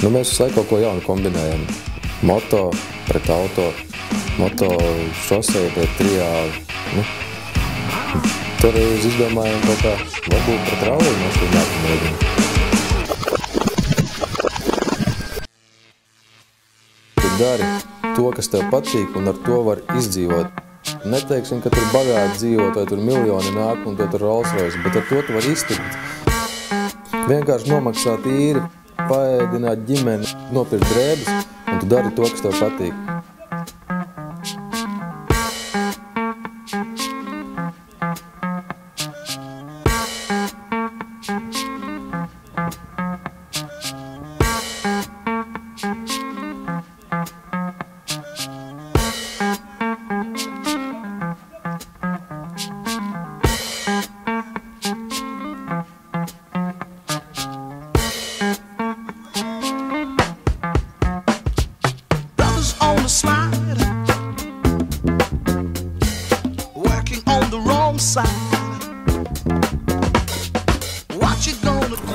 Nu, mēs visu laiku kaut ko jaunu kombinējam. Moto pret auto, moto šosei pret triāli. Nu, toreiz izdomājam kaut kā, varbūt pret ralliju mašīnu jāpamēģina. Tu dari to, kas tev patīk, un ar to var izdzīvot. Neteiksim, ka tur bagāti dzīvot, vai tur miljoni nāk un to tur Rolls-Royce, bet ar to tu var iztikt. Vienkārši nomaksāt īri, paēdināt ģimeni, nopirkt drēbes, un tu dari to, kas tev patīk.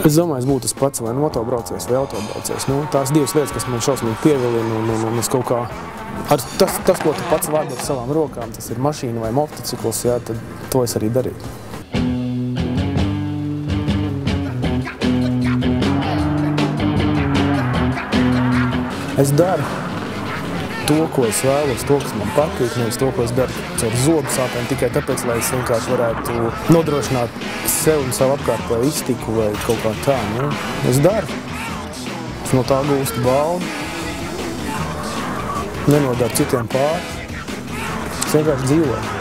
Es domāju, es būtu tas pats, vai motobraucējs vai autobraucējs. Nu, tās divas lietas, kas man šausmīgi pievilina, un es kaut kā... Tas, ko tu pats vadi ar savām rokām, tas ir mašīna vai motocikls, jā, tad to es arī darītu. Es daru to, ko es vēlos, to, kas man patīk, nevis to, ko es daru caur zobu sāpēm, tikai tāpēc, lai es vienkārši varētu nodrošināt sev un savu apkārtēju iztiku vai kaut kā tā. Nu, es daru. Es no tā gūstu baudu. Nenodaru citiem pāri. Es vienkārši dzīvoju.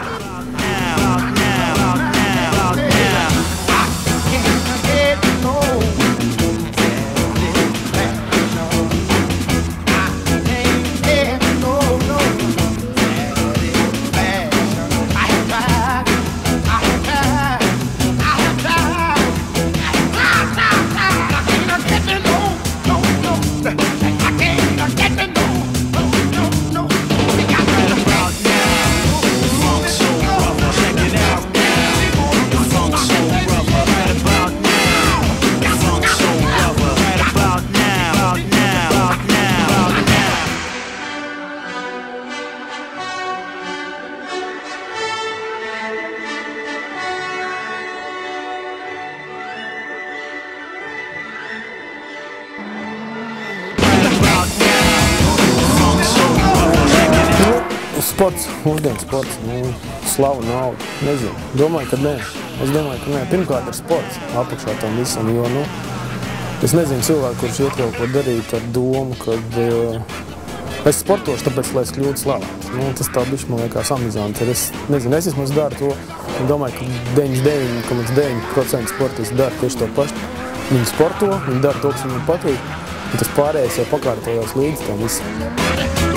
Sports, mūsdienu sports, slavu, naudu, nezinu. Domāju, ka nē. Es domāju, ka nē. Pirmkārt ir sports apakšā tam visam, jo, es nezinu cilvēku, kurš iet kaut ko darīt ar domu, kad es sportošu, tāpēc, lai es kļūtu slavāks. Tas tā bišķi, man liekas, amizanti. Es nezinu, es vismaz daru to, un domāju, ka 99,9% sportisti dara tieši to pašu. Viņi sporto, viņi dara to, kas viņiem patīk, un tas pārējais jau pakārtojās līdz tam visam.